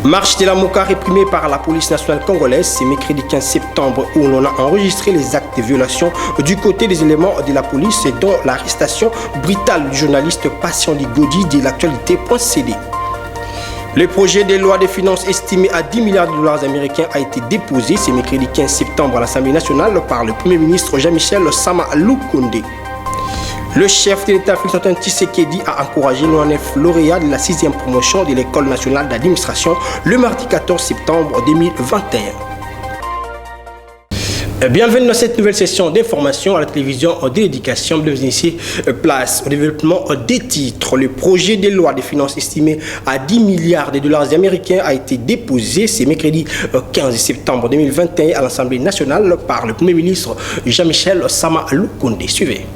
Marche de la Mouka réprimée par la police nationale congolaise, c'est mercredi 15 septembre où l'on a enregistré les actes de violation du côté des éléments de la police dont l'arrestation brutale du journaliste Patient Ligodi de l'actualité.cd. Le projet de loi de finances estimé à 10 milliards de dollars américains a été déposé ce mercredi 15 septembre à l'Assemblée nationale par le Premier ministre Jean-Michel Sama Lukonde. Le chef de l'État, Félix Antoine Tshisekedi, a encouragé l'ONF lauréat de la 6e promotion de l'École nationale d'administration le mardi 14 septembre 2021. Bienvenue dans cette nouvelle session d'information à la télévision de l'éducation. Bienvenue ici, place au développement des titres. Le projet de loi des finances estimé à 10 milliards de dollars américains a été déposé ce mercredi 15 septembre 2021 à l'Assemblée nationale par le Premier ministre Jean-Michel Sama Lukonde. Suivez.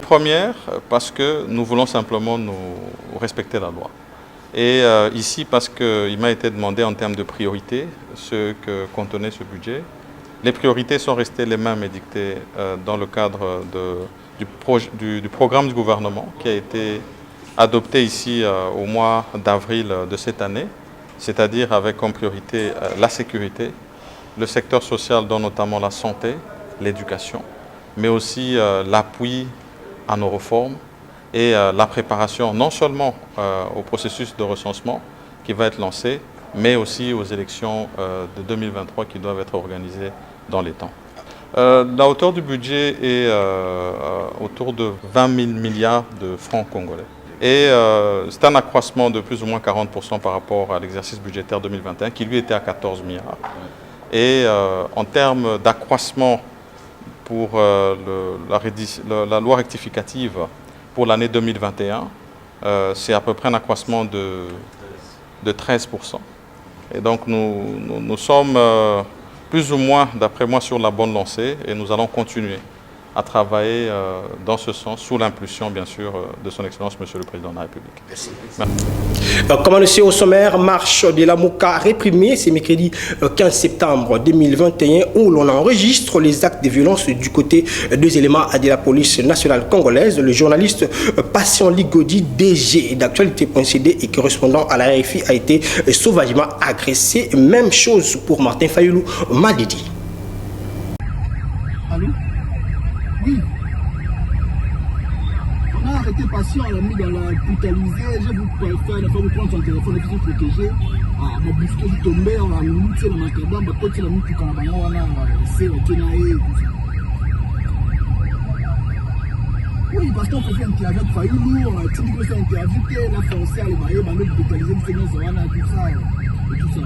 Première, parce que nous voulons simplement nous respecter la loi. Et ici, parce qu'il m'a été demandé en termes de priorité ce que contenait ce budget. Les priorités sont restées les mêmes édictées dans le cadre du programme du gouvernement qui a été adopté ici au mois d'avril de cette année, c'est-à-dire avec comme priorité la sécurité, le secteur social dont notamment la santé, l'éducation, mais aussi l'appui à nos réformes et la préparation non seulement au processus de recensement qui va être lancé, mais aussi aux élections de 2023 qui doivent être organisées dans les temps. La hauteur du budget est autour de 20 000 milliards de francs congolais. Et c'est un accroissement de plus ou moins 40% par rapport à l'exercice budgétaire 2021 qui lui était à 14 milliards. Et en termes d'accroissement pour la loi rectificative pour l'année 2021, c'est à peu près un accroissement de 13%. Et donc nous sommes plus ou moins, d'après moi, sur la bonne lancée et nous allons continuer à travailler dans ce sens, sous l'impulsion, bien sûr, de son Excellence, Monsieur le Président de la République. Merci. Comme annoncé au sommaire, marche de la Mouka réprimée, c'est mercredi 15 septembre 2021, où l'on enregistre les actes de violence du côté des éléments de la police nationale congolaise. Le journaliste Patient Ligodi, DG d'actualité.cd et correspondant à la RFI, a été sauvagement agressé. Même chose pour Martin Fayoulou Madidi. Allô? Oui. On a arrêté Patient, on l'a mis dans la brutalisée. Je vous préfère, il faut vous prendre son téléphone et puis vous protéger. Ah, ma bouffe est tombée, on a mis dans ma cabane, ma pote, on a mis tout quand on a laissé, on tient à eux. Oui, parce qu'on fait un interview avec Fayoulou, on a tout dit que c'est interviewé, on a forcé à les marier, on a mis brutalisé, on a tout ça et tout ça.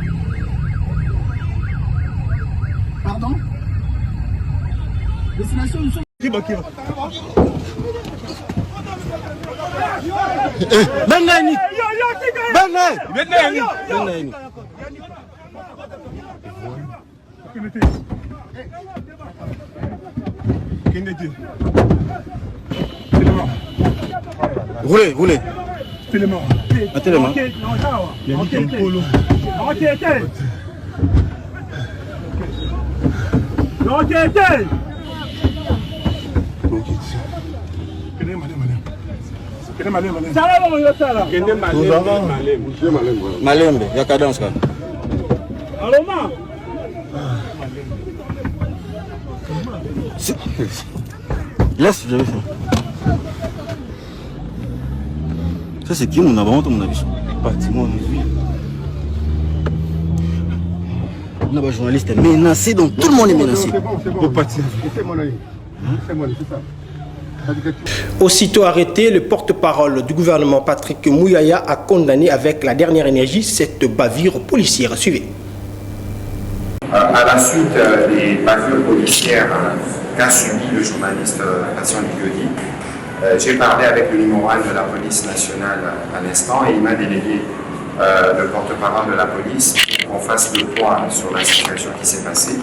Pardon? Destination, nous sommes... Benani! Benani! Benani! Roulez, roulez. Mettez les mains. Malembe, il y a cadence. Laisse, je vais faire. Ça c'est qui mon avant, mon avis? Bâtiment. On a un journaliste menacé, donc tout le monde est menacé. C'est bon. C'est mon avis. C'est mon avis, c'est ça. Aussitôt arrêté, le porte-parole du gouvernement Patrick Mouyaya a condamné avec la dernière énergie cette bavure policière. Suivez. À la suite des bavures policières qu'a subi le journaliste Patient Ligodi, j'ai parlé avec le numéro 1 de la police nationale à l'instant et il m'a délégué le porte-parole de la police pour qu'on fasse le point sur la situation qui s'est passée.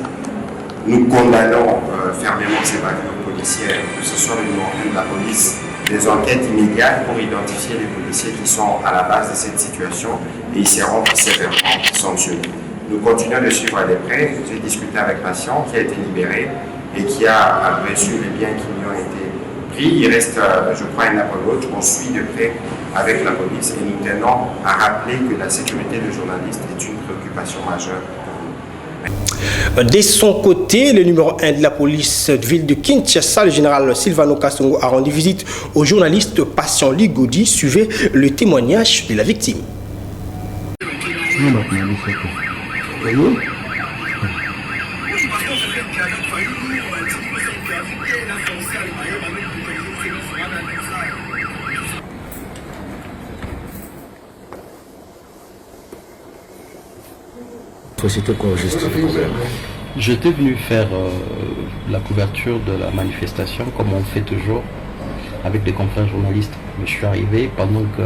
Nous condamnons fermement ces bavures policières, que ce soit le numéro 1 de la police, des enquêtes immédiates pour identifier les policiers qui sont à la base de cette situation et ils seront sévèrement sanctionnés. Nous continuons de suivre de près. J'ai discuté avec Patient qui a été libéré et qui a reçu les biens qui lui ont été pris. Il reste, je crois, un appel l'autre. On suit de près avec la police et nous tenons à rappeler que la sécurité des journalistes est une préoccupation majeure. De son côté, le numéro 1 de la police de ville de Kinshasa, le général Silvano Kasongo, a rendu visite au journaliste Patient Ligodi. Suivez le témoignage de la victime. C'était quoi juste le problème? J'étais venu faire la couverture de la manifestation comme on fait toujours avec des confrères journalistes. Mais je suis arrivé pendant que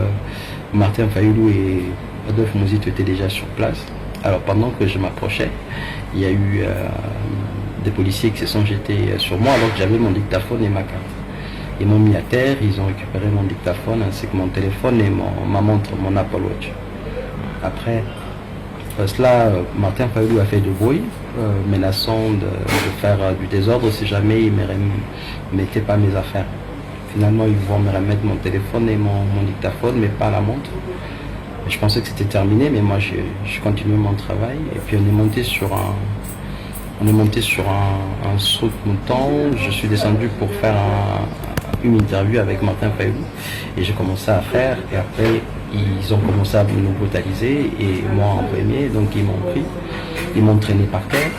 Martin Fayoulou et Adolphe Mouzit étaient déjà sur place. Alors pendant que je m'approchais, il y a eu des policiers qui se sont jetés sur moi alors que j'avais mon dictaphone et ma carte. Ils m'ont mis à terre, ils ont récupéré mon dictaphone ainsi que mon téléphone et ma montre, mon Apple Watch. Après cela, Martin Fayoulou a fait du bruit, menaçant de faire du désordre si jamais il ne me mettait pas mes affaires. Finalement, ils vont me remettre mon téléphone et mon dictaphone, mais pas la montre. Je pensais que c'était terminé, mais moi, je continuais mon travail. Et puis, on est monté sur un saut de mouton. Je suis descendu pour faire une interview avec Martin Fayoulou. Et j'ai commencé à faire. Et après, ils ont commencé à nous brutaliser. Et moi en premier, donc ils m'ont pris. Ils m'ont traîné par terre.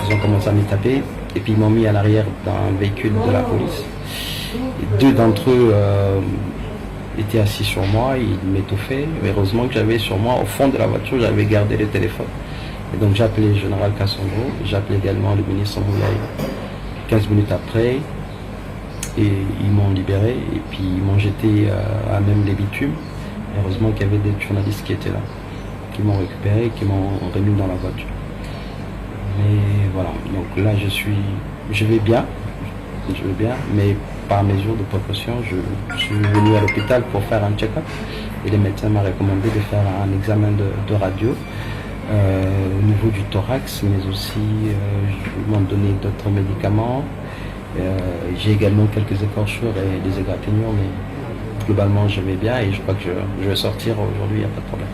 Ils ont commencé à me taper. Et puis, ils m'ont mis à l'arrière d'un véhicule de la police. Et deux d'entre eux étaient assis sur moi, ils m'étouffaient. Heureusement que j'avais sur moi, au fond de la voiture, j'avais gardé le téléphone. Et donc j'ai appelé le général Kasongo, j'ai appelé également le ministre Moulaye 15 minutes après. Et ils m'ont libéré et puis ils m'ont jeté à même les bitumes. Heureusement qu'il y avait des journalistes qui étaient là, qui m'ont récupéré et qui m'ont remis dans la voiture. Mais voilà, donc là je vais bien, mais par mesure de précaution, je suis venu à l'hôpital pour faire un check-up et les médecins m'ont recommandé de faire un examen de radio au niveau du thorax, mais aussi ils m'ont donné d'autres médicaments. J'ai également quelques écorchures et des égratignures, mais globalement je vais bien et je crois que je vais sortir aujourd'hui, il n'y a pas de problème.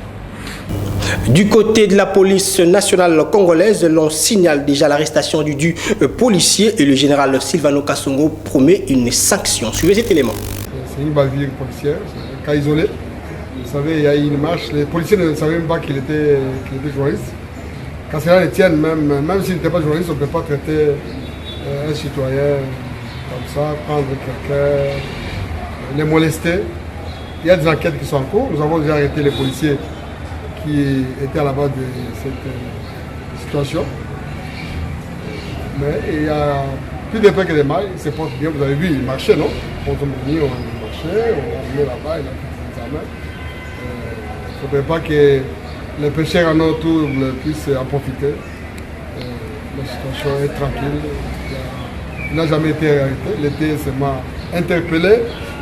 Du côté de la police nationale congolaise, l'on signale déjà l'arrestation du policier et le général Silvano Kasongo promet une sanction. Suivez cet élément. C'est une bavure policière, c'est un cas isolé. Vous savez, il y a eu une marche, les policiers ne savaient même pas qu'il était journaliste. Quand cela les tienne, même s'il n'était pas journaliste, on ne peut pas traiter un citoyen comme ça, prendre quelqu'un, les molester. Il y a des enquêtes qui sont en cours. Nous avons déjà arrêté les policiers qui étaient à la base de cette situation. Mais il y a plus de peur que des mal, il se porte bien. Vous avez vu, il marchait, non? On marchait, on allait là-bas, il a fait des examens. Il ne faudrait pas que les pêcheurs en autour puissent en profiter. La situation est tranquille. Il n'a jamais été arrêté. L'été, c'est m'a interpellé.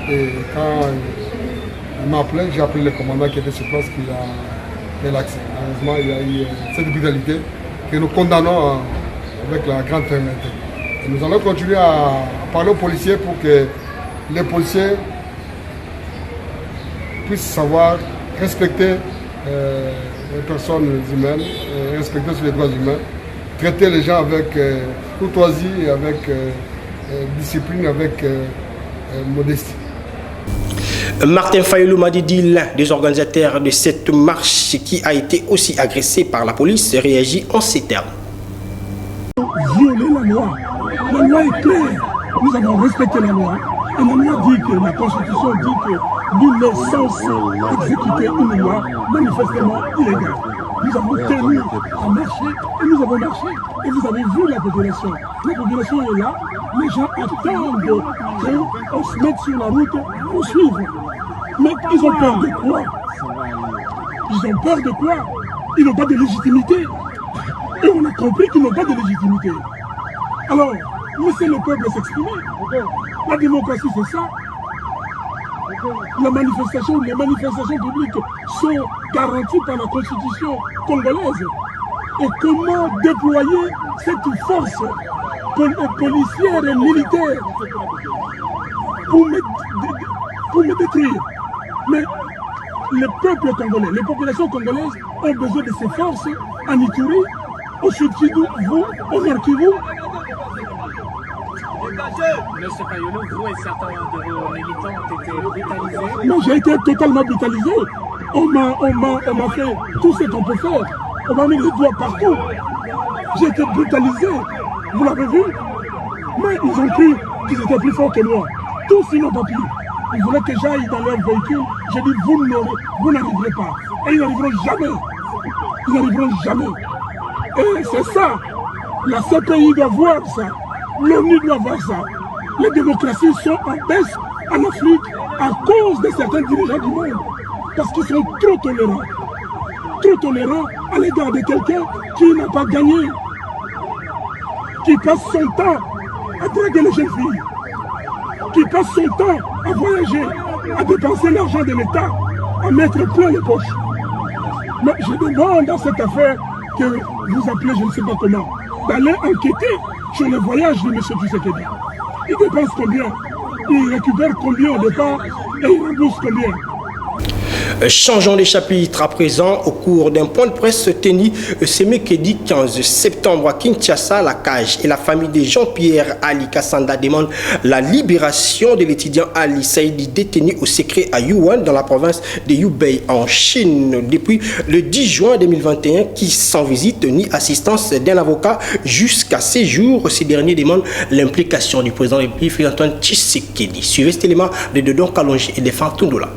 Et quand il m'a appelé, j'ai appelé le commandant qui était sur place qui a fait l'accès. Malheureusement, il y a eu cette brutalité que nous condamnons avec la grande fermeté. Et nous allons continuer à parler aux policiers pour que les policiers puissent savoir respecter les personnes humaines, respecter les droits humains, traiter les gens avec courtoisie, avec discipline, avec modestie. Martin Fayoulou Madidi, l'un des organisateurs de cette marche qui a été aussi agressé par la police, réagit en ces termes. Violer la loi. La loi est claire. Nous avons respecté la loi. Et la loi dit que, la Constitution dit que nous est censé exécuter une loi manifestement illégale. Nous avons tenu à marcher et nous avons marché. Et vous avez vu la population. La population est là. Les gens attendent qu'on se mette sur la route pour suivre. Mais ils ont peur de quoi? Ils ont peur de quoi? Ils n'ont pas de légitimité. Et on a compris qu'ils n'ont pas de légitimité. Alors, laissez le peuple s'exprimer. La démocratie, c'est ça. Les manifestations publiques sont garanties par la Constitution congolaise. Et comment déployer cette force policière et militaire pour me détruire? Mais le peuple congolais, les populations congolaises ont besoin de ces forces en Ituri, au Sud Kivu, au Nord Kivu. Monsieur Fayulu, vous et certains de vos militants ont été brutalisés. Non, j'ai été totalement brutalisé. On m'a fait tout ce qu'on peut faire. On m'a mis les doigts partout. J'ai été brutalisé. Vous l'avez vu? Mais ils ont cru qu'ils étaient plus forts que moi. Tous ils n'ont pas pu. Ils voulaient que j'aille dans leur véhicule. J'ai dit, vous n'arriverez pas. Et ils n'arriveront jamais. Ils n'arriveront jamais. Et c'est ça. La CPI doit voir ça. L'ONU doit voir ça. Les démocraties sont en baisse en Afrique à cause de certains dirigeants du monde. Parce qu'ils sont trop tolérants. Trop tolérants à l'égard de quelqu'un qui n'a pas gagné. Qui passe son temps à draguer les jeunes filles. Qui passe son temps à voyager, à dépenser l'argent de l'État, à mettre plein les poches. Mais je demande dans cette affaire que vous appelez, je ne sais pas comment, d'aller enquêter sur le voyage de M. Tshisekedi. Il dépense combien? Il récupère combien au départ et il rembourse combien? Changeons de chapitre à présent. Au cours d'un point de presse tenu ce mercredi 15 septembre à Kinshasa, la CAJ et la famille de Jean-Pierre Ali Kassanda demandent la libération de l'étudiant Ali Saïdi détenu au secret à Yuan dans la province de Hubei en Chine depuis le 10 juin 2021 qui sans visite ni assistance d'un avocat jusqu'à ces jours. Ces derniers demandent l'implication du président de la République Félix-Antoine Tshisekedi. Suivez cet élément de Dodon Kalonji et de Fantundola.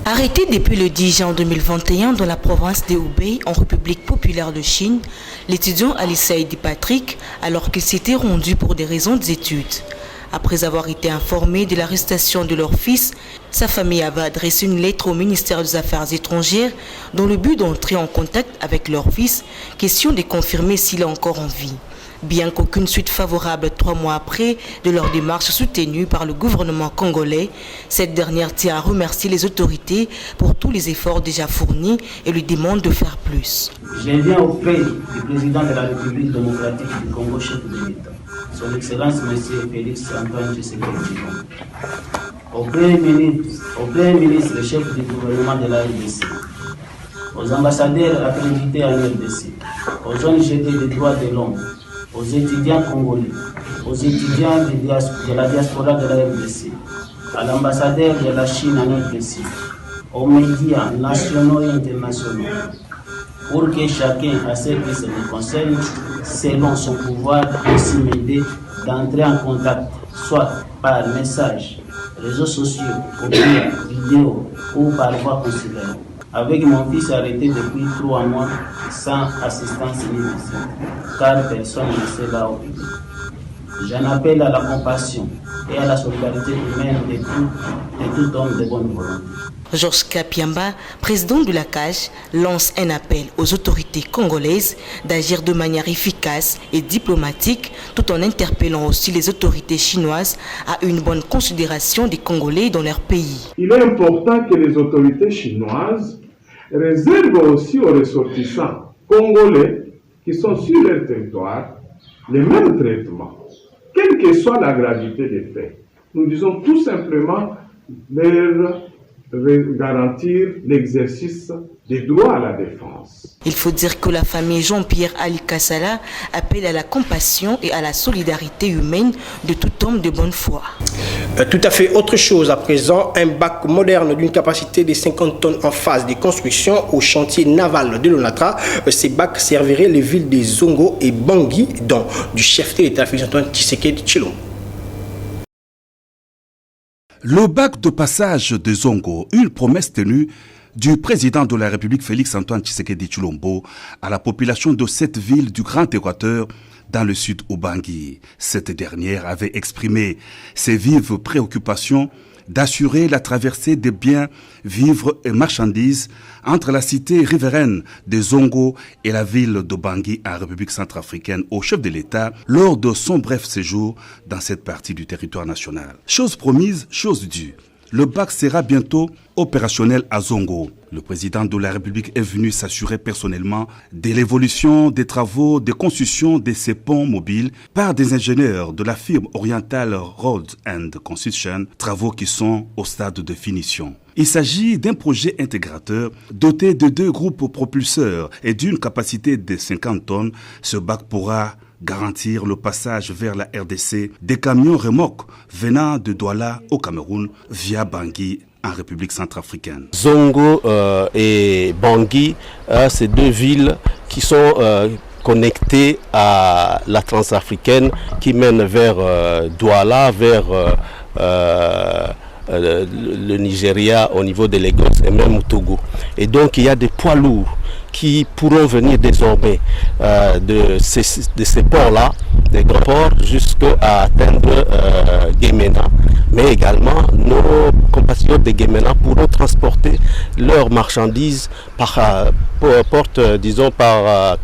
Arrêté depuis le 10 juin 2021 dans la province de Hubei, en République populaire de Chine, l'étudiant Ali Saïdi Patrick, alors qu'il s'était rendu pour des raisons d'études. Après avoir été informé de l'arrestation de leur fils, sa famille avait adressé une lettre au ministère des Affaires étrangères dans le but d'entrer en contact avec leur fils, question de confirmer s'il est encore en vie. Bien qu'aucune suite favorable 3 mois après de leur démarche soutenue par le gouvernement congolais, cette dernière tient à remercier les autorités pour tous les efforts déjà fournis et lui demande de faire plus. Je viens auprès du président de la République démocratique du Congo, chef de l'État, son Excellence M. Félix-Antoine Tshisekedi, au Premier ministre, le chef du gouvernement de la RDC, aux ambassadeurs accrédités à l'RDC, aux ONG des droits de l'homme, aux étudiants congolais, aux étudiants de la diaspora de la RDC, à l'ambassadeur de la Chine en RDC, aux médias nationaux et internationaux, pour que chacun, à ce qui se le concerne, selon son pouvoir, puisse m'aider d'entrer en contact, soit par message, réseaux sociaux, courrier, vidéo ou par voie consulaire, avec mon fils arrêté depuis 3 mois sans assistance ni visite, car personne ne sait là où il est. J'en appelle à la compassion et à la solidarité humaine de tout homme de bonne volonté. Georges Kapiamba, président de la CAJ, lance un appel aux autorités congolaises d'agir de manière efficace et diplomatique, tout en interpellant aussi les autorités chinoises à une bonne considération des Congolais dans leur pays. Il est important que les autorités chinoises réservent aussi aux ressortissants congolais qui sont sur leur territoire les mêmes traitements, quelle que soit la gravité des faits. Nous disons tout simplement leur garantir l'exercice des droits à la défense. Il faut dire que la famille Jean-Pierre Ali Kassala appelle à la compassion et à la solidarité humaine de tout homme de bonne foi. Tout à fait autre chose à présent, un bac moderne d'une capacité de 50 tonnes en phase de construction au chantier naval de l'ONATRA. Ces bacs serviraient les villes de Zongo et Bangui, dont du chef de l'État Félix-Antoine Tshisekedi Tshilombo. Le bac de passage de Zongo, une promesse tenue du président de la République Félix-Antoine Tshisekedi Tshilombo à la population de cette ville du Grand Équateur dans le sud au Bangui. Cette dernière avait exprimé ses vives préoccupations d'assurer la traversée des biens, vivres et marchandises entre la cité riveraine de Zongo et la ville de Bangui en République centrafricaine au chef de l'État lors de son bref séjour dans cette partie du territoire national. Chose promise, chose due. le bac sera bientôt opérationnel à Zongo. Le président de la République est venu s'assurer personnellement de l'évolution des travaux de construction de ces ponts mobiles par des ingénieurs de la firme Oriental Road and Construction, travaux qui sont au stade de finition. Il s'agit d'un projet intégrateur doté de 2 groupes propulseurs et d'une capacité de 50 tonnes. Ce bac pourra garantir le passage vers la RDC des camions remorques venant de Douala au Cameroun via Bangui en République centrafricaine. Zongo et Bangui, c'est 2 villes qui sont connectées à la transafricaine qui mène vers Douala, vers le Nigeria au niveau de Lagos et même au Togo. Et donc il y a des poids lourds qui pourront venir désormais de ces ports-là, des grands ports, jusqu'à atteindre Guémena. Mais également, nos compatriotes de Guémena pourront transporter leurs marchandises par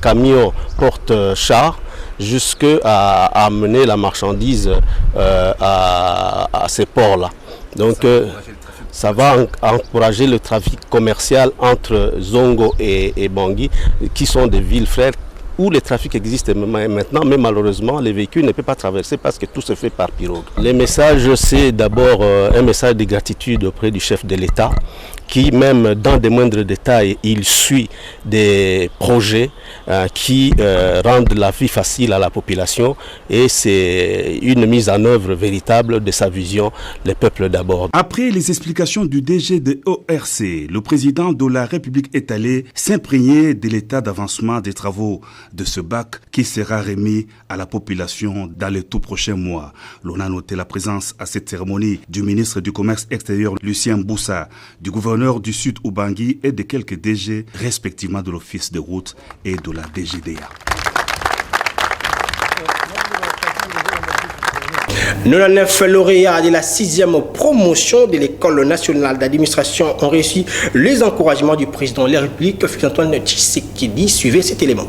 camion, porte-char, jusqu'à amener la marchandise à ces ports-là. Donc, ça va encourager le trafic commercial entre Zongo et Bangui, qui sont des villes frères où le trafic existe maintenant, mais malheureusement, les véhicules ne peuvent pas traverser parce que tout se fait par pirogue. Le message, c'est d'abord un message de gratitude auprès du chef de l'État, qui, même dans des moindres détails, il suit des projets qui rendent la vie facile à la population, et c'est une mise en œuvre véritable de sa vision, le peuple d'abord. Après les explications du DG de ORC, le président de la République est allé s'imprégner de l'état d'avancement des travaux de ce bac qui sera remis à la population dans les tout prochains mois. L'on a noté la présence à cette cérémonie du ministre du Commerce extérieur Lucien Boussa, du gouverneur du Sud Ubangui et de quelques DG respectivement de l'Office de route et de la DGDA. 99 lauréats de la 6e promotion de l'École nationale d'administration ont reçu les encouragements du président de la République, Félix-Antoine Tshisekedi. Suivez cet élément.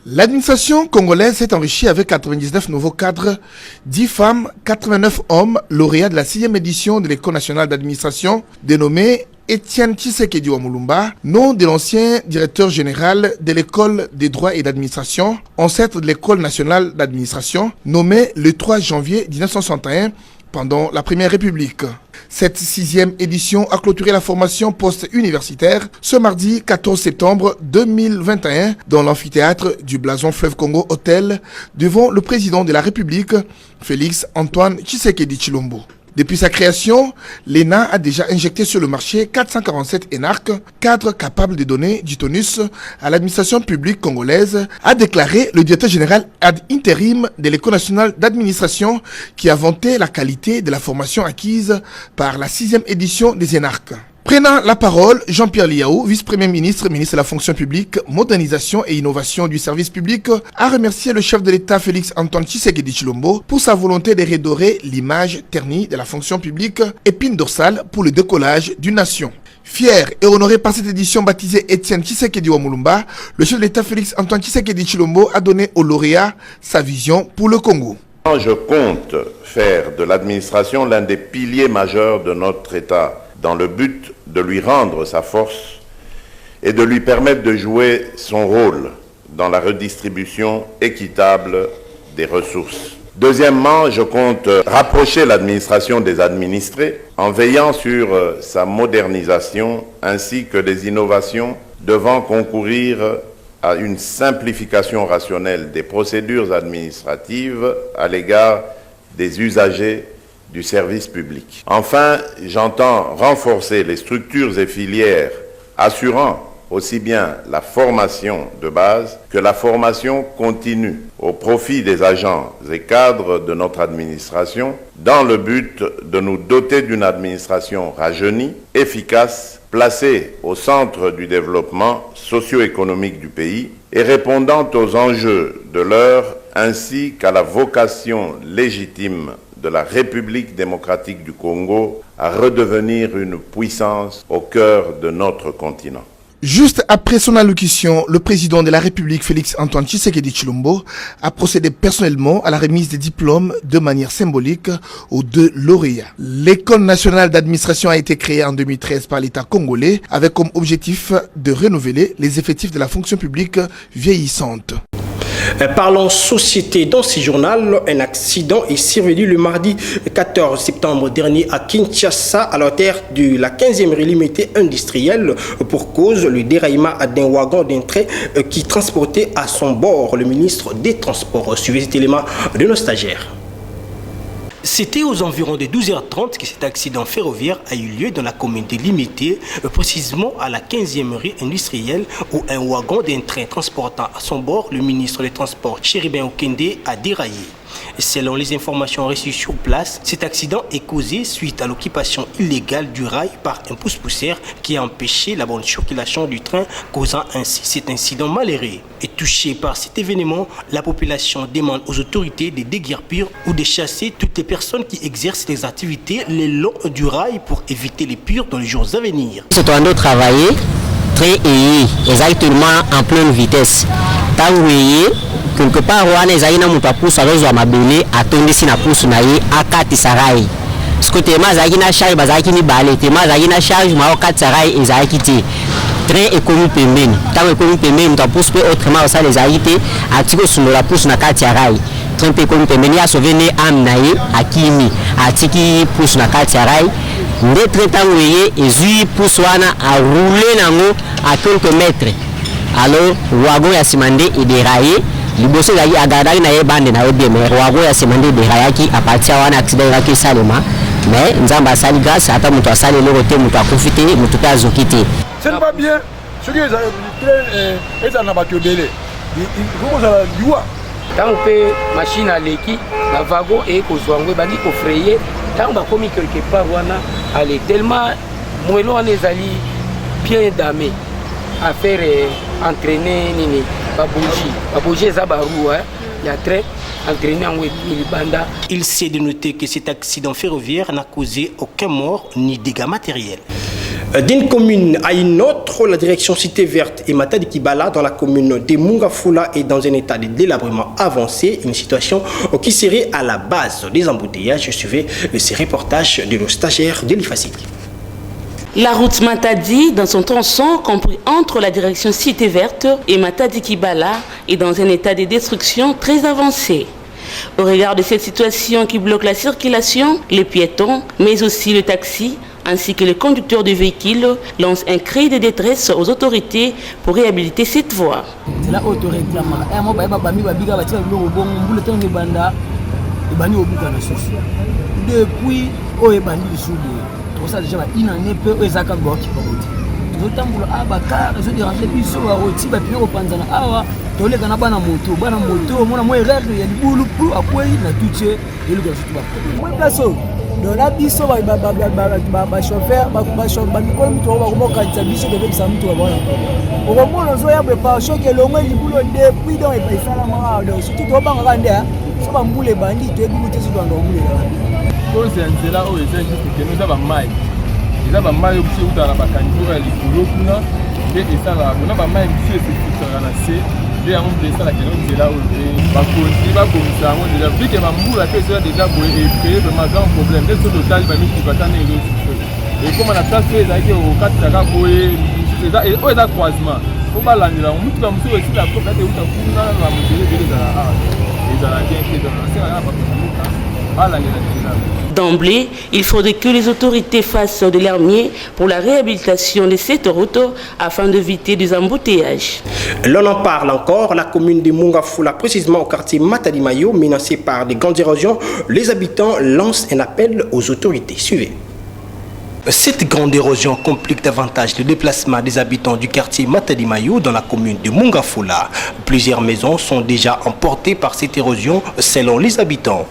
L'administration congolaise s'est enrichie avec 99 nouveaux cadres, 10 femmes, 89 hommes, lauréats de la 6e édition de l'École nationale d'administration, dénommée Étienne Tshisekedi Wamulumba, nom de l'ancien directeur général de l'École des droits et d'administration, ancêtre de l'École nationale d'administration, nommé le 3 janvier 1961 pendant la Première République. Cette 6e édition a clôturé la formation post-universitaire ce mardi 14 septembre 2021 dans l'amphithéâtre du Blason Fleuve Congo Hôtel devant le président de la République, Félix-Antoine Tshisekedi Tshilombo. Depuis sa création, l'ENA a déjà injecté sur le marché 447 énarques, cadres capables de donner du tonus à l'administration publique congolaise, a déclaré le directeur général ad interim de l'École nationale d'administration qui a vanté la qualité de la formation acquise par la 6e édition des énarques. Prenant la parole, Jean-Pierre Liaou, vice-premier ministre, ministre de la fonction publique, modernisation et innovation du service public, a remercié le chef de l'État Félix-Antoine Tshisekedi Tshilombo pour sa volonté de redorer l'image ternie de la fonction publique, épine dorsale pour le décollage d'une nation. Fier et honoré par cette édition baptisée Étienne Tshisekedi Wamulumba, le chef de l'État Félix-Antoine Tshisekedi Tshilombo a donné au lauréat sa vision pour le Congo. Je compte faire de l'administration l'un des piliers majeurs de notre État, dans le but de lui rendre sa force et de lui permettre de jouer son rôle dans la redistribution équitable des ressources. Deuxièmement, je compte rapprocher l'administration des administrés en veillant sur sa modernisation ainsi que des innovations devant concourir à une simplification rationnelle des procédures administratives à l'égard des usagers du service public. Enfin, j'entends renforcer les structures et filières assurant aussi bien la formation de base que la formation continue au profit des agents et cadres de notre administration dans le but de nous doter d'une administration rajeunie, efficace, placée au centre du développement socio-économique du pays et répondant aux enjeux de l'heure ainsi qu'à la vocation légitime de la République démocratique du Congo à redevenir une puissance au cœur de notre continent. Juste après son allocution, le président de la République, Félix Antoine Tshisekedi Tshilombo, a procédé personnellement à la remise des diplômes de manière symbolique aux 2 lauréats. L'École nationale d'administration a été créée en 2013 par l'État congolais avec comme objectif de renouveler les effectifs de la fonction publique vieillissante. Parlons société. Dans ce journal, un accident est survenu le mardi 14 septembre dernier à Kinshasa, à l'hôtel de la 15e rue limitée industrielle, pour cause le déraillement d'un wagon d'un train qui transportait à son bord le ministre des Transports. Suivez cet élément de nos stagiaires. C'était aux environs de 12h30 que cet accident ferroviaire a eu lieu dans la commune de Limité, précisément à la 15e rue industrielle, où un wagon d'un train transportant à son bord le ministre des Transports, Chéribin Okende, a déraillé. Selon les informations reçues sur place, cet accident est causé suite à l'occupation illégale du rail par un pousse-poussière qui a empêché la bonne circulation du train, causant ainsi cet incident malheureux. Et touché par cet événement, la population demande aux autorités de déguerpir ou de chasser toutes les personnes qui exercent des activités le long du rail pour éviter les pires dans les jours à venir. C'est un autre travailler très exactement en pleine vitesse. Tant quelque part wana ezali na mutu apusu azozwa mabele atondisi na pusu na ye akatisa rai siko tema azalaki na charge bazalaki mibale tema azalaki na charge ma okatisa rai ezalaki te train ekomi pembeni ntango ekomi pembeni mutu apusu mpe autrement osala ezalaki te atiki kosundola pusu na kati ya rai train mpe ekomi pembeni asove ne ame na ye akimi atiki pusu na kati ya rai nde train ntango eye ezwi pusu wana arule nango a quelques mètres alors wagon ya nsima nde ederaye liboso ezalaki agadaki na ye bande na ye bien mais wagon ya nsima nde ederayaki apartir wana accident ezalaki esalema mais nzambe asali grâce ata moto asali eloko te moto akufi te moto mpe azoki te. Ce n'est pas bien soki ezala na bato ebele kokozala liwa ntango mpe machine aleki na vagon ekozwa yango ebandi kofraye ntango bakomi quelque part wana ale tellement moelo wana ezali bien damé à faire entraîner nini babougie eza barou il y a très entraîné en Libanda. Il s'est de noter que cet accident ferroviaire n'a causé aucun mort ni dégâts matériels. D'une commune à une autre, la direction Cité Verte et Matadi Kibala dans la commune de Mungafula est dans un état de délabrement avancé, une situation qui serait à la base des embouteillages. Je suivais ces reportages de nos stagiaires de l'IFACIC. La route Matadi, dans son tronçon compris entre la direction Cité Verte et Matadi Kibala, est dans un état de destruction très avancé. Au regard de cette situation qui bloque la circulation, les piétons, mais aussi le taxi, ainsi que les conducteurs de véhicules, lancent un cri de détresse aux autorités pour réhabiliter cette voie. Depuis, ça déjà une année peu ezaka boki pakoti totambola abaka zo déranger biso ba roti ba piro panzana awa toleka na bana moto mona mo erreur ya libulu pour akwei na tuche eluka surtout ba moi plaso dona biso ba chauffeur ba chauffeur ba mikolo mito ba ko kanisa biso de besa mito ba bona o mona zo ya ba choke longo libulu depuis donc e sala ma donc surtout to banga kande so ba mbule bandi to ebi mutesi to ndo mbule c'est un zéla où ils ont dit que nous avons maille. Ils ont maille aussi où dans la bacanjour et les boulots et ça là, on a maille aussi c'est tout ça là c'est bien on dit ça là que nous zéla où va continuer va comme ça on déjà vu que ma moule a fait ça déjà pour créer vraiment un problème dès que total va mis qui va t'en et comme on a passé là que au 4 taka boé c'est ça et ça croisement faut pas là on monte comme ça aussi la propre là où t'as fou là la montée de là et ça la bien fait dans la serre là parce que d'emblée, il faudrait que les autorités fassent de leur mieux pour la réhabilitation de cette route afin d'éviter des embouteillages. L'on en parle encore, la commune de Mungafula, précisément au quartier Matadi Mayo, menacée par des grandes érosions, les habitants lancent un appel aux autorités. Suivez. Cette grande érosion complique davantage le déplacement des habitants du quartier Matadi Mayo dans la commune de Mungafula. Plusieurs maisons sont déjà emportées par cette érosion selon les habitants.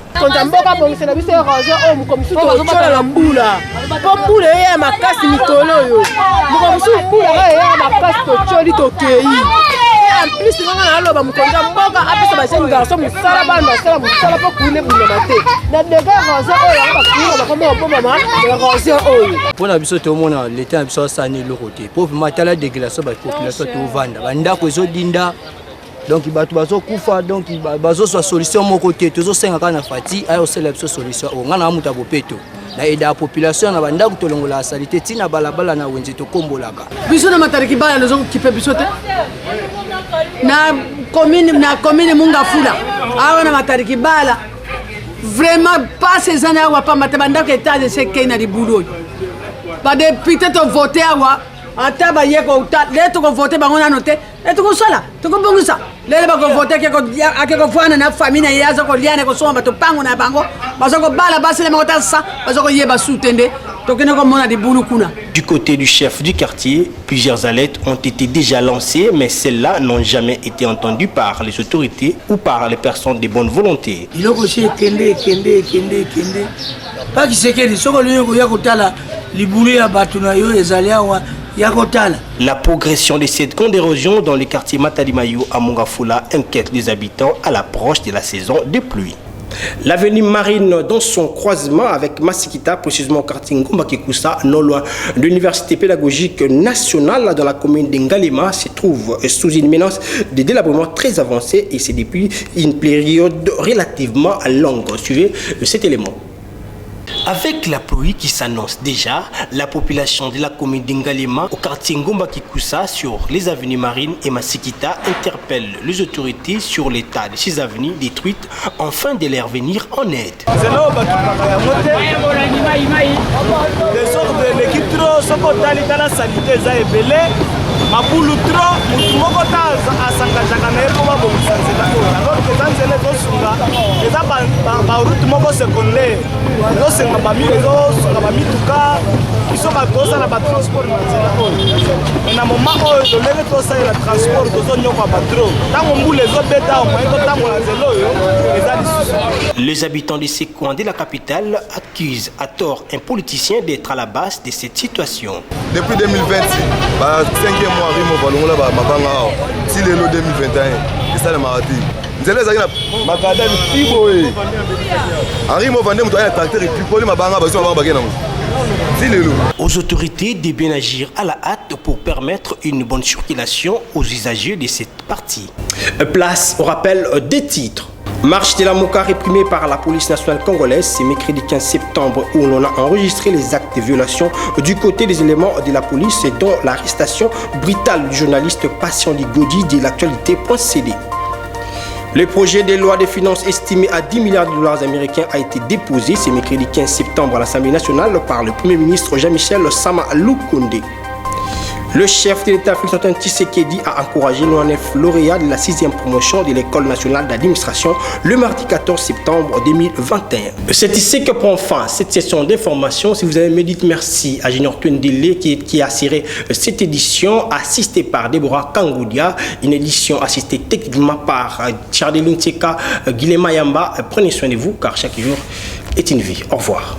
en plus nganga na loba mukonza mboka apesa ba jeune garçon musala bando asala musala po kule bunda mate na dega rosa oyo ba kule ba komo po mama la rosa oyo pona biso to mona l'état biso sani le côté pour matala dégradation ba population to vanda banda ko zo dinda donc bato bazo kufa donc bazo so solution mo côté to zo senga kana fati ayo sela biso solution o ngana muta bopeto na eda population na banda ko tolongola salite tina balabala na wenze to kombolaka biso na matariki bala lezo kipe biso te na commune Mungafula awa na matariki bala vraiment pas ces années awa pa matabanda ko étage c'est kena di boulot ba député to voter awa ata ba yeko uta leto ko voter bango na noter et tout ça là tout ko bongusa lele ba ko voter ke ko fana na famille ya za ko liane ko somba to pango na bango bazoko bala basele makota sa bazoko yeba soutende to kene ko mona di bulu kuna. Du côté du chef du quartier, plusieurs alertes ont été déjà lancées, mais celles-là n'ont jamais été entendues par les autorités ou par les personnes de bonne volonté. Il faut aussi kende pas qui c'est que soko lyo ya kotala libulu ya batuna yo ezalia wa La progression de cette grande érosion dans le quartier Matadimayo à Mongafula inquiète les habitants à l'approche de la saison de pluie. L'avenue Marine, dans son croisement avec Masikita, précisément au quartier Ngomba Kikusa, non loin de l'université pédagogique nationale dans la commune d'Ngalema, se trouve sous une menace de délabrement très avancée et c'est depuis une période relativement longue. Suivez cet élément. Avec la pluie qui s'annonce déjà, la population de la commune d'Ngalema au quartier Ngomba Kikusa sur les avenues Marine et Masikita interpelle les autorités sur l'état de ces avenues détruites afin de leur venir en aide. Les habitants de ces coins de la capitale accusent à tort un politicien d'être à la base de cette situation. Depuis 2020, 5e mois, si le 2021, c'est ça le marathon. Aux autorités de bien agir à la hâte pour permettre une bonne circulation aux usagers de cette partie. Place au rappel des titres. Marche de la Moka réprimée par la police nationale congolaise, c'est mercredi 15 septembre où l'on a enregistré les actes de violation du côté des éléments de la police et dont l'arrestation brutale du journaliste Patient Ligodi de l'actualité.cd. Le projet de loi de finances estimé à 10 milliards de dollars américains a été déposé ce mercredi 15 septembre à l'Assemblée nationale par le Premier ministre Jean-Michel Sama Lukonde. Le chef de l'État Félix Antoine Tshisekedi a encouragé l'ONF lauréat de la 6e promotion de l'École nationale d'administration le mardi 14 septembre 2021. C'est ici que prend fin cette session d'information. Si vous avez médité, merci à Junior Twendele qui a assuré cette édition, assistée par Deborah Kangoudia, une édition assistée techniquement par Charles Linseka, Guilema Yamba. Prenez soin de vous car chaque jour est une vie. Au revoir.